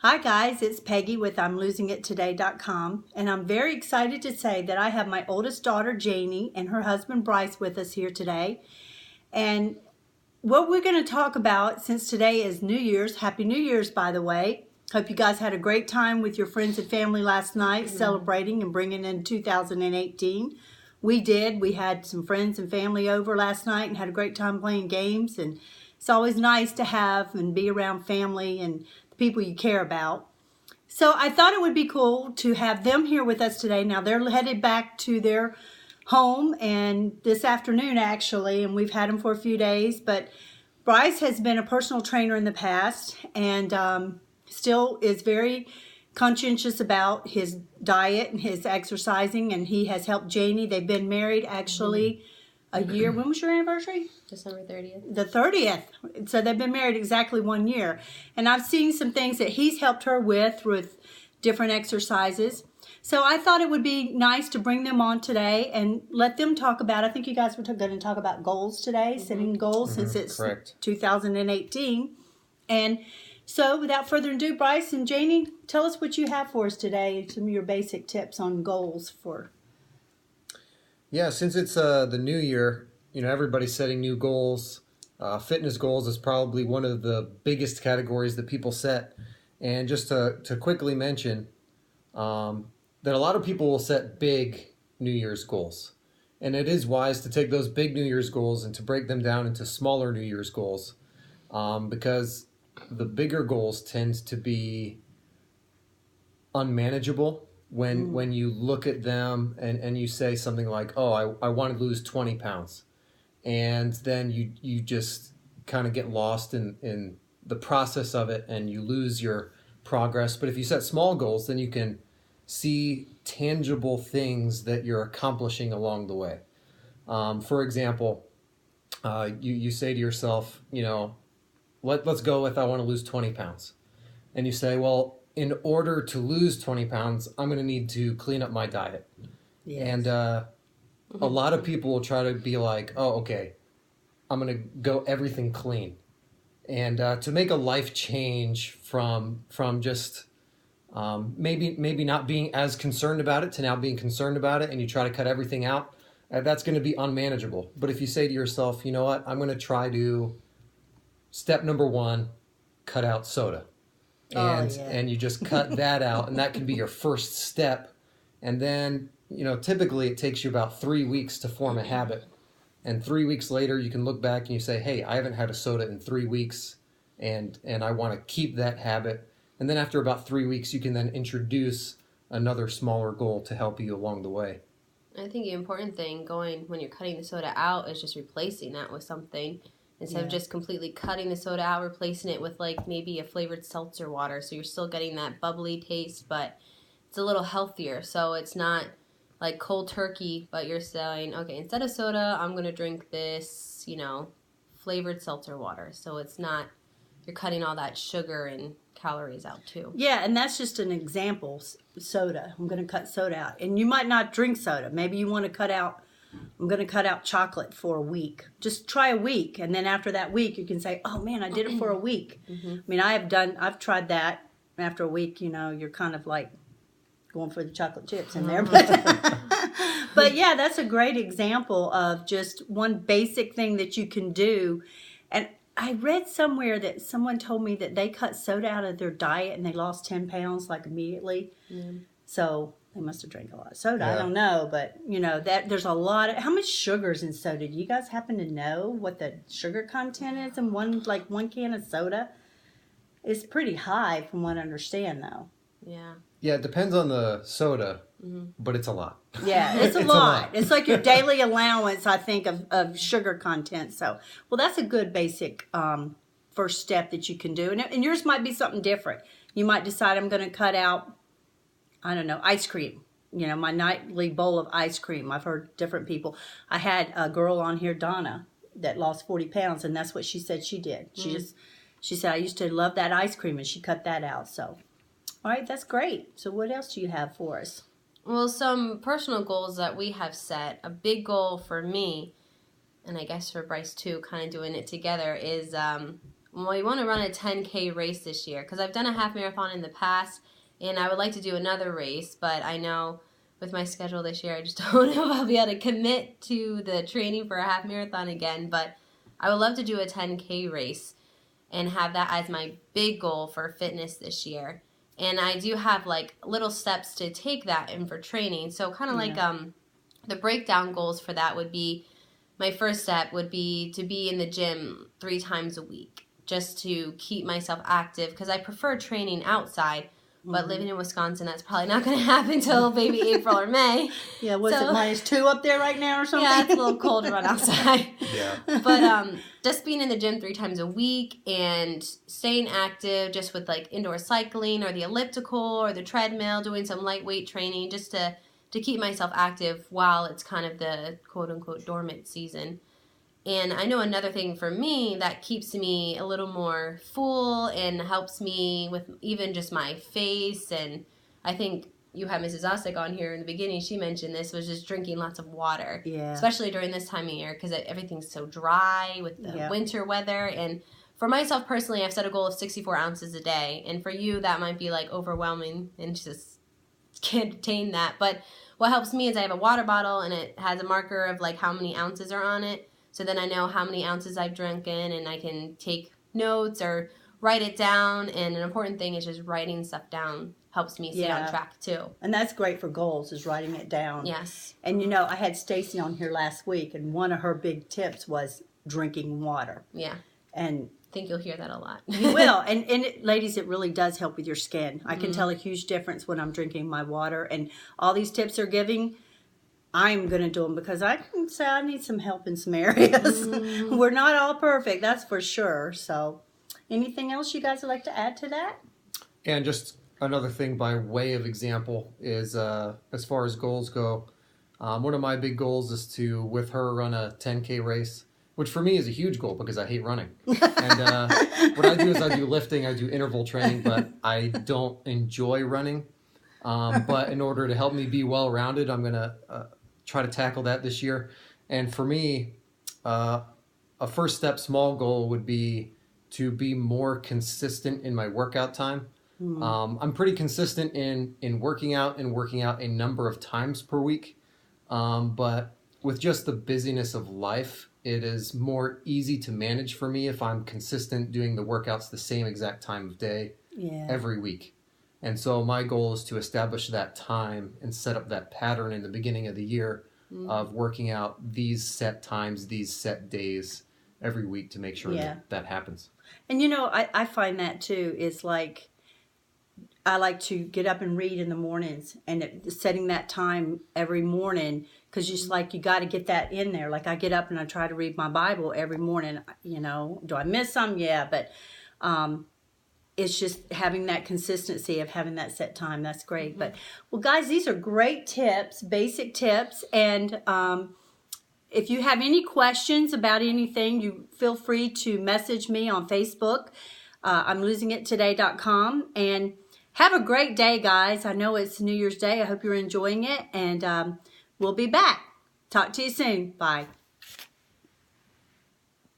Hi guys, it's Peggy with I'mLosingItToday.com, and I'm very excited to say that I have my oldest daughter Jaynie and her husband Bryce with us here today. And what we're going to talk about, since today is New Year's, Happy New Year's by the way. Hope you guys had a great time with your friends and family last night celebrating and bringing in 2018. We did. We had some friends and family over last night and had a great time playing games, and it's always nice to have and be around family and the people you care about. So I thought it would be cool to have them here with us today. Now they're headed back to their home and this afternoon actually, and we've had them for a few days, but Bryce has been a personal trainer in the past and still is very conscientious about his diet and his exercising, and he has helped Jaynie. They've been married actually a year. When was your anniversary? December 30th. The 30th. So they've been married exactly 1 year. And I've seen some things that he's helped her with different exercises. So I thought it would be nice to bring them on today and let them talk about, I think you guys were going to talk about goals today, setting goals since it's Correct. 2018. And so without further ado, Bryce and Jaynie, tell us what you have for us today, some of your basic tips on goals for. Yeah, since it's the new year, everybody's setting new goals. Fitness goals is probably one of the biggest categories that people set. And just to quickly mention that a lot of people will set big New Year's goals. And it is wise to take those big New Year's goals and to break them down into smaller New Year's goals, because the bigger goals tend to be unmanageable when you look at them and you say something like, oh, I want to lose 20 pounds. And then you just kind of get lost in the process of it and you lose your progress. But if you set small goals, then you can see tangible things that you're accomplishing along the way. For example, you say to yourself, let's go with I want to lose 20 pounds. And you say, well, in order to lose 20 pounds, I'm going to need to clean up my diet. Yes. And a lot of people will try to be like, oh, okay, I'm going to go everything clean. And to make a life change from just maybe not being as concerned about it to now being concerned about it, and you try to cut everything out, that's going to be unmanageable. But if you say to yourself, you know what, I'm going to try to, step number 1, cut out soda. And you just cut that out, and that can be your first step. And then, typically it takes you about 3 weeks to form a habit. And 3 weeks later, you can look back and you say, hey, I haven't had a soda in 3 weeks, and I want to keep that habit. And then after about 3 weeks, you can then introduce another smaller goal to help you along the way. I think the important thing when you're cutting the soda out is just replacing that with something. Instead of just completely cutting the soda out, replacing it with like maybe a flavored seltzer water. So you're still getting that bubbly taste, but it's a little healthier. So it's not like cold turkey, but you're saying, okay, instead of soda, I'm going to drink this, flavored seltzer water. So it's not, you're cutting all that sugar and calories out too. Yeah, and that's just an example. Soda. I'm going to cut soda out. And you might not drink soda. Maybe you want to I'm going to cut out chocolate for a week. Just try a week. And then after that week, you can say, oh man, I did it for a week. I mean, I've tried that. After a week, you're kind of like going for the chocolate chips in there. But yeah, that's a great example of just one basic thing that you can do. And I read somewhere that someone told me that they cut soda out of their diet and they lost 10 pounds like immediately. So they must have drank a lot of soda. Yeah. I don't know, but that there's a lot of, how much sugar's in soda? Do you guys happen to know what the sugar content is in one can of soda? It's pretty high from what I understand though. Yeah. Yeah, it depends on the soda, but it's a lot. Yeah, it's a lot. It's like your daily allowance, I think, of sugar content. So, well, that's a good basic first step that you can do. And yours might be something different. You might decide I'm going to cut out, I don't know, ice cream. My nightly bowl of ice cream. I've heard different people. I had a girl on here, Donna, that lost 40 pounds, and that's what she said she did. She said, I used to love that ice cream, and she cut that out. So, all right, that's great. So what else do you have for us? Well, some personal goals that we have set. A big goal for me, and I guess for Bryce too, kind of doing it together, is well, you want to run a 10K race this year, because I've done a half marathon in the past, and I would like to do another race, but I know with my schedule this year, I just don't know if I'll be able to commit to the training for a half marathon again, but I would love to do a 10K race and have that as my big goal for fitness this year. And I do have like little steps to take that in for training. So kind of like the breakdown goals for that would be, my first step would be to be in the gym 3 times a week, just to keep myself active, because I prefer training outside. But living in Wisconsin, that's probably not going to happen until maybe April or May. Yeah, was it -2 up there right now or something? Yeah, it's a little cold to run outside. Yeah. But just being in the gym 3 times a week and staying active, just with like indoor cycling or the elliptical or the treadmill, doing some lightweight training, just to keep myself active while it's kind of the quote-unquote dormant season. And I know another thing for me that keeps me a little more full and helps me with even just my face, and I think you had Mrs. Osick on here in the beginning, she mentioned this, was just drinking lots of water. Yeah. Especially during this time of year, because everything's so dry with the winter weather. And for myself personally, I've set a goal of 64 ounces a day. And for you, that might be like overwhelming and just can't attain that. But what helps me is I have a water bottle, and it has a marker of like how many ounces are on it. So then I know how many ounces I've drinking, and I can take notes or write it down. And an important thing is just writing stuff down helps me stay on track too. And that's great for goals, is writing it down. Yes. And you know, I had Stacy on here last week, and one of her big tips was drinking water. Yeah. And I think you'll hear that a lot. you will. And ladies, it really does help with your skin. I can tell a huge difference when I'm drinking my water. And all these tips are giving, I'm going to do them, because I can say I need some help in some areas. We're not all perfect, that's for sure. So anything else you guys would like to add to that? And just another thing by way of example is, as far as goals go, one of my big goals is to, with her, run a 10K race, which for me is a huge goal because I hate running. And what I do is I do lifting, I do interval training, but I don't enjoy running. But in order to help me be well-rounded, I'm going to try to tackle that this year. And for me, a first step small goal would be to be more consistent in my workout time. I'm pretty consistent in working out a number of times per week. But with just the busyness of life, it is more easy to manage for me if I'm consistent doing the workouts the same exact time of day every week. And so my goal is to establish that time and set up that pattern in the beginning of the year of working out these set times, these set days every week to make sure that happens. And you know, I find that too is like, I like to get up and read in the mornings, and setting that time every morning, because just like you got to get that in there. Like I get up and I try to read my Bible every morning. You know, do I miss some? Yeah, but it's just having that consistency of having that set time. That's great. But well, guys, these are great tips, basic tips, and if you have any questions about anything, you feel free to message me on Facebook. I'm losingittoday.com, and have a great day, guys. I know it's New Year's Day. I hope you're enjoying it, and we'll be back. Talk to you soon. Bye.